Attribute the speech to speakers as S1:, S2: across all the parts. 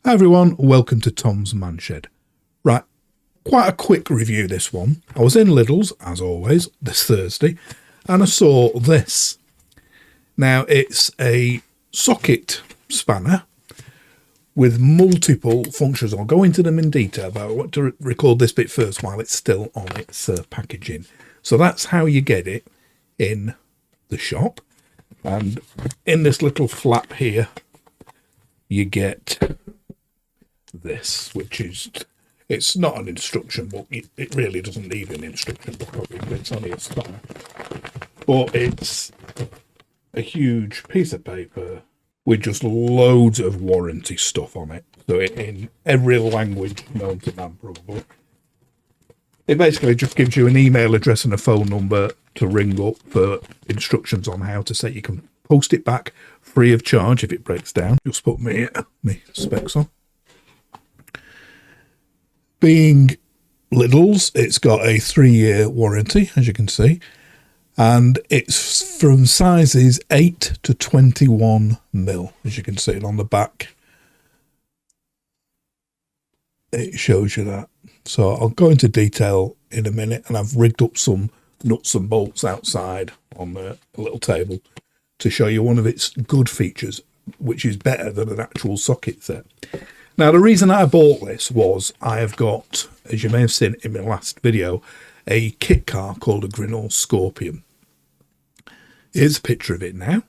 S1: Hi everyone, welcome to Tom's Manshed. Right, quite a quick review this one. I was in Lidl's, as always, this Thursday, and I saw this. Now, it's a socket spanner with multiple functions. I'll go into them in detail, but I want to record this bit first while it's still on its packaging. So that's how you get it in the shop. And in this little flap here, you get this, which is, it's not an instruction book. It really doesn't need an instruction book, obviously. It's only a spanner. But it's a huge piece of paper with just loads of warranty stuff on it. So in every language known to man, probably. It basically just gives you an email address and a phone number to ring up for instructions on how to say you can post it back free of charge if it breaks down. Just put me specs on. Being Lidl's, it's got a 3-year warranty, as you can see, and it's from sizes 8 to 21 mil, as you can see it on the back. It shows you that. So I'll go into detail in a minute, and I've rigged up some nuts and bolts outside on a little table to show you one of its good features, which is better than an actual socket set. Now, the reason I bought this was I have got, as you may have seen in my last video, a kit car called a Grinnell Scorpion. Here's a picture of it now.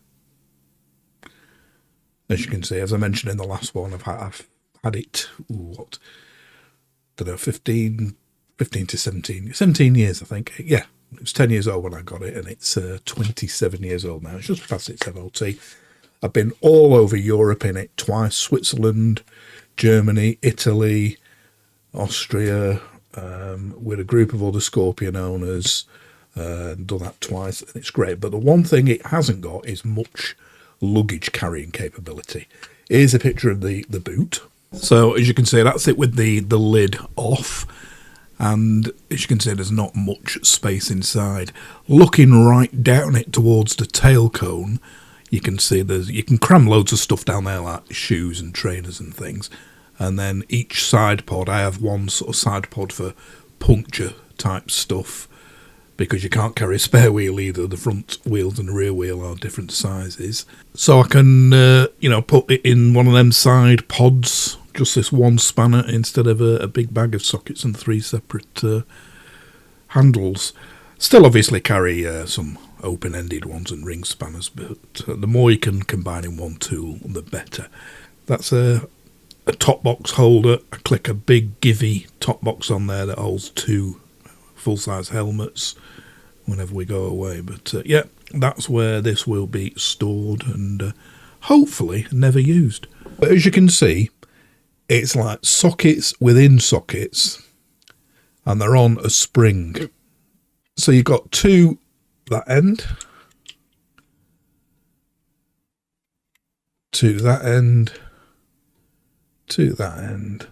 S1: As you can see, as I mentioned in the last one, I've had it, what, I don't know, 15 to 17 years, I think. Yeah, it was 10 years old when I got it, and it's 27 years old now. It's just past its MOT. I've been all over Europe in it twice, Switzerland, Germany, Italy, Austria, with a group of other Scorpion owners, done that twice, and it's great. But the one thing it hasn't got is much luggage carrying capability. Here's a picture of the boot. So as you can see, that's it with the lid off, and as you can see, there's not much space inside. Looking right down it towards the tail cone, you can see you can cram loads of stuff down there, like shoes and trainers and things. And then each side pod, I have one sort of side pod for puncture type stuff, because you can't carry a spare wheel either. The front wheels and the rear wheel are different sizes. So I can, put it in one of them side pods, just this one spanner, instead of a big bag of sockets and 3 separate handles. Still obviously carry some open-ended ones and ring spanners, but the more you can combine in one tool, the better. That's a top box holder. I click a big Givy top box on there that holds 2 full-size helmets whenever we go away. But yeah, that's where this will be stored and hopefully never used. But as you can see, it's like sockets within sockets, and they're on a spring. So you've got 2 that end, 2 that end, 2 that end,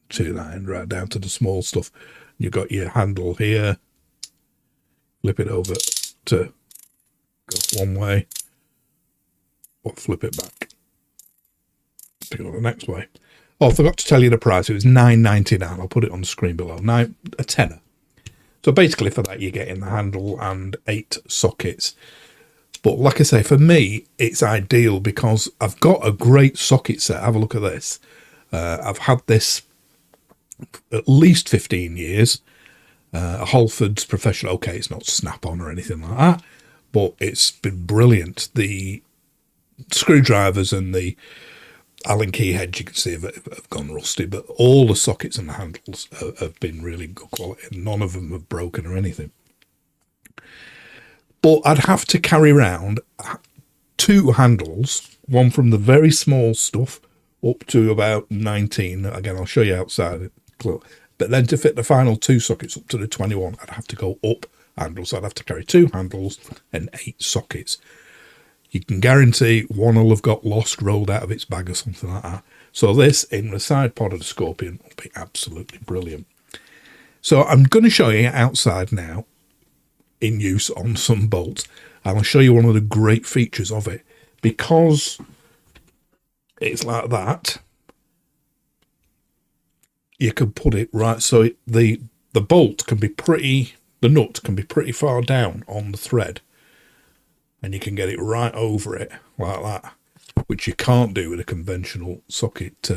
S1: 2 that end, right down to the small stuff. You've got your handle here, flip it over to go one way, or flip it back to go the next way. Oh, I forgot to tell you the price. It was $9.99. I'll put it on the screen below. A tenner. So basically for that, you're getting the handle and 8 sockets. But like I say, for me, it's ideal because I've got a great socket set. Have a look at this. I've had this at least 15 years. A Halford's Professional. Okay, it's not snap-on or anything like that, but it's been brilliant. The screwdrivers and the Allen key heads, you can see, have gone rusty, but all the sockets and the handles have been really good quality. None of them have broken or anything. But I'd have to carry around 2 handles, one from the very small stuff up to about 19. Again, I'll show you outside. But then to fit the final 2 sockets up to the 21, I'd have to go up handles. So I'd have to carry 2 handles and 8 sockets. You can guarantee one will have got lost, rolled out of its bag or something like that. So this, in the side pod of the Scorpion, will be absolutely brilliant. So I'm going to show you outside now, in use on some bolts, and I'll show you one of the great features of it. Because it's like that, you can put it right so the bolt can be pretty, the nut can be pretty far down on the thread, and you can get it right over it like that, which you can't do with a conventional socket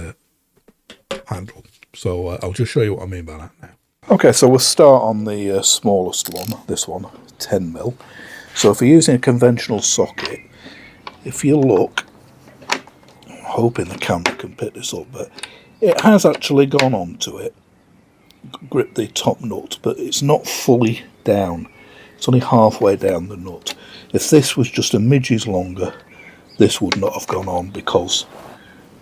S1: handle. So I'll just show you what I mean by that now. Okay, so we'll start on the smallest one, this one, 10mm. So if you're using a conventional socket, if you look, I'm hoping the camera can pick this up, but it has actually gone onto it, grip the top nut, but it's not fully down. It's only halfway down the nut. If this was just a midges longer, this would not have gone on because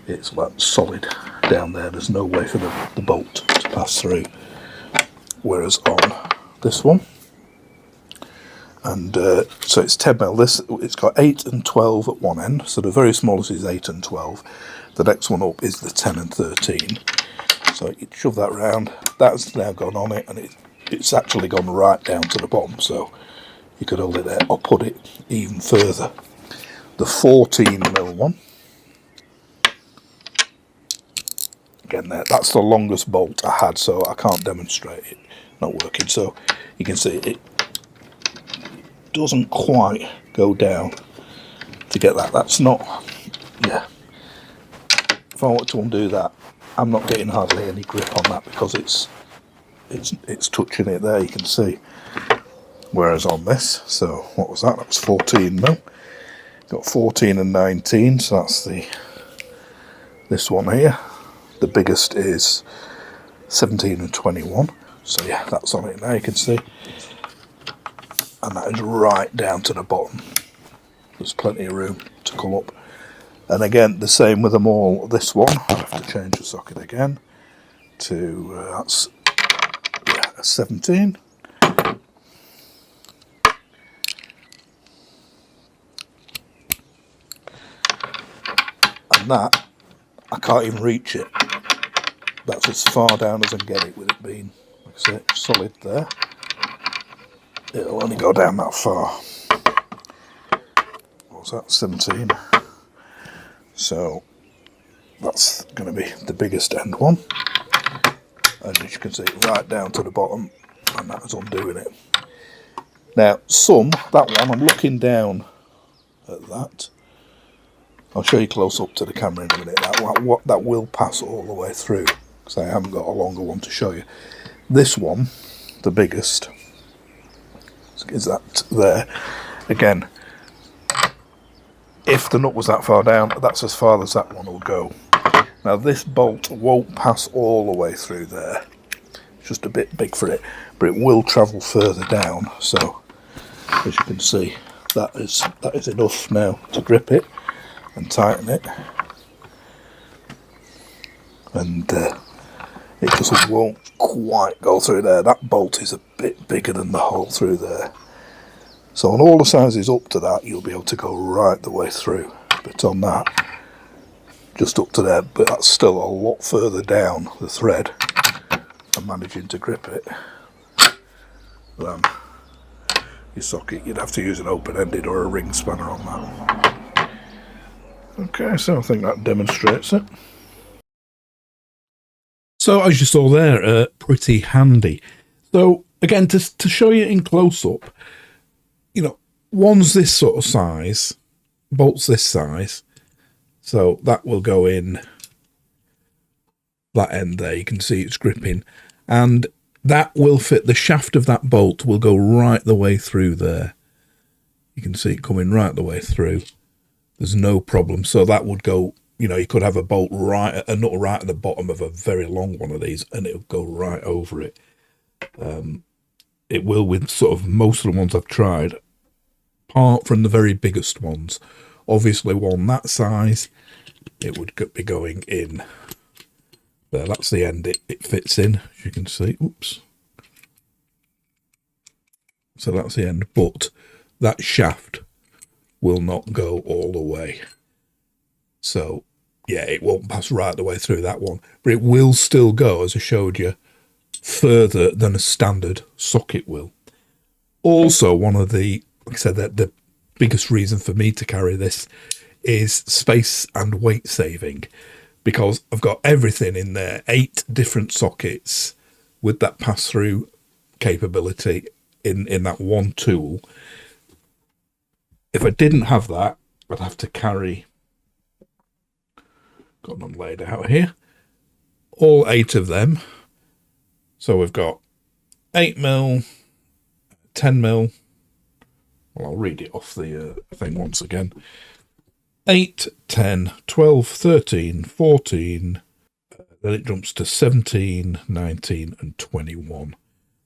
S1: it's like solid down there. There's no way for the bolt to pass through. Whereas on this one, and so it's 10mm. It's got 8 and 12 at one end. So the very smallest is 8 and 12. The next one up is the 10 and 13. So you shove that round. That's now gone on it, and it's actually gone right down to the bottom. So you could hold it there or put it even further. The 14mm one. Again, that's the longest bolt I had, so I can't demonstrate it not working. So you can see it doesn't quite go down to get that. That's not, yeah. If I want to undo that, I'm not getting hardly any grip on that because it's touching it there. You can see. Whereas on this, so what was that? That was 14mm. Got 14 and 19, so that's this one here. The biggest is 17 and 21. So yeah, that's on it now, you can see. And that is right down to the bottom. There's plenty of room to come up. And again, the same with them all. This one, I have to change the socket again to, that's 17. And that, I can't even reach it. That's as far down as I can get it with it being, like I say, solid there. It'll only go down that far. What was that? 17. So that's going to be the biggest end one. And as you can see, right down to the bottom, and that is undoing it. Now, that one, I'm looking down at that. I'll show you close up to the camera in a minute. That will pass all the way through, because I haven't got a longer one to show you. This one, the biggest, is that there. Again, if the nut was that far down, that's as far as that one will go. Now this bolt won't pass all the way through there. It's just a bit big for it, but it will travel further down. So, as you can see, that is enough now to grip it and tighten it. And it just won't quite go through there. That bolt is a bit bigger than the hole through there. So on all the sizes up to that, you'll be able to go right the way through. But on that, just up to there, but that's still a lot further down the thread and managing to grip it than your socket. You'd have to use an open-ended or a ring spanner on that. Okay, so I think that demonstrates it. So as you saw there, pretty handy. So again, to show you in close-up, you know, one's this sort of size, bolt's this size, so that will go in that end there. You can see it's gripping, and that will fit, the shaft of that bolt will go right the way through there. You can see it coming right the way through. There's no problem. So that would go, you know, you could have a bolt right, a nut right at the bottom of a very long one of these, and it'll go right over it. It will with sort of most of the ones I've tried, apart from the very biggest ones. Obviously one that size, it would be going in there. That's the end it fits in, as you can see. Oops. So that's the end, but that shaft will not go all the way. So yeah, it won't pass right the way through that one, but it will still go, as I showed you, further than a standard socket will. Also, one of the, like I said, that the biggest reason for me to carry this is space and weight saving. because I've got everything in there, 8 different sockets with that pass-through capability in that one tool. If I didn't have that, I'd have to carry, got them laid out here, all 8 of them. So we've got 8mm, 10mm. Well, I'll read it off the thing once again. 8, 10, 12, 13, 14, then it jumps to 17, 19, and 21.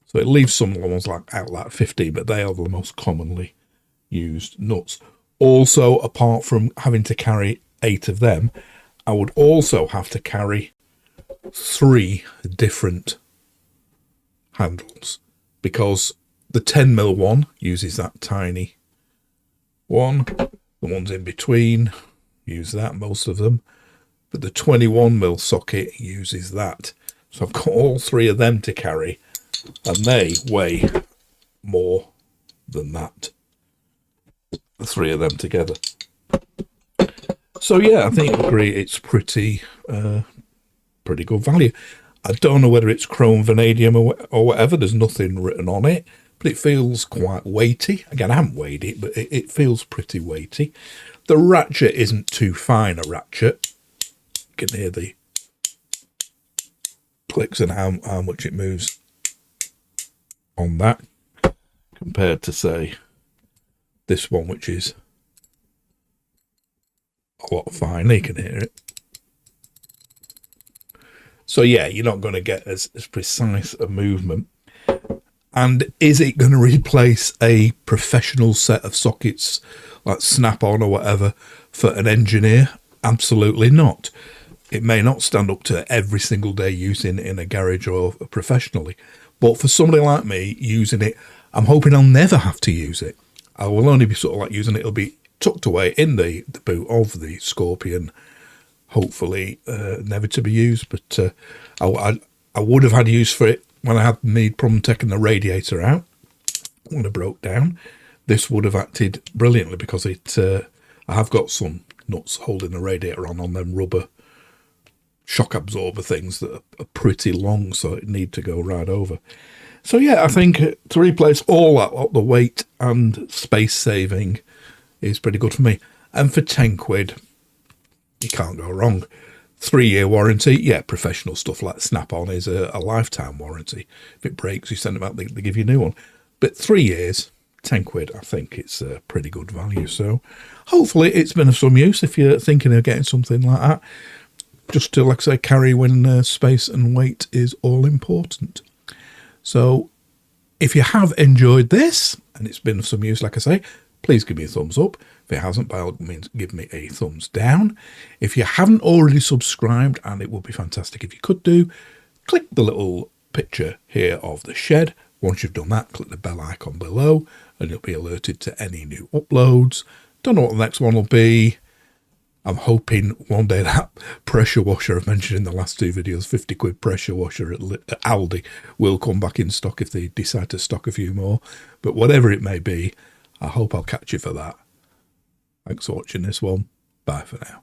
S1: So it leaves some ones out like 15, but they are the most commonly used nuts. Also, apart from having to carry 8 of them, I would also have to carry 3 different handles, because the 10mm one uses that tiny one. The ones in between use that, most of them. But the 21mm socket uses that. So I've got all 3 of them to carry, and they weigh more than that. The 3 of them together. So yeah, I think I agree it's pretty good value. I don't know whether it's chrome vanadium or whatever. There's nothing written on it, but it feels quite weighty. Again, I haven't weighed it, but it feels pretty weighty. The ratchet isn't too fine a ratchet. You can hear the clicks and how much it moves on that, compared to, say, this one, which is a lot finer. You can hear it. So yeah, you're not going to get as precise a movement. And is it going to replace a professional set of sockets like Snap-on or whatever for an engineer? Absolutely not. It may not stand up to every single day using it in a garage or professionally. But for somebody like me using it, I'm hoping I'll never have to use it. I will only be sort of like using it. It'll be tucked away in the boot of the Scorpion, hopefully never to be used. But I would have had use for it when I had the problem taking the radiator out when it broke down. This would have acted brilliantly, because I have got some nuts holding the radiator on them rubber shock absorber things that are pretty long, so it need to go right over. So yeah, I think to replace all that, the weight and space saving, is pretty good for me. And for 10 quid, you can't go wrong. 3-year warranty. Yeah, professional stuff like Snap-on is a lifetime warranty. If it breaks, you send them out, they give you a new one. But 3 years, 10 quid, I think it's a pretty good value. So hopefully it's been of some use if you're thinking of getting something like that. Just to, like I say, carry when space and weight is all important. So if you have enjoyed this and it's been of some use, like I say, please give me a thumbs up. If it hasn't, by all means, give me a thumbs down. If you haven't already subscribed, and it would be fantastic if you could do, click the little picture here of the shed. Once you've done that, click the bell icon below and you'll be alerted to any new uploads. Don't know what the next one will be. I'm hoping one day that pressure washer I've mentioned in the last 2 videos, 50 quid pressure washer at Aldi, will come back in stock if they decide to stock a few more. But whatever it may be, I hope I'll catch you for that. Thanks for watching this one. Bye for now.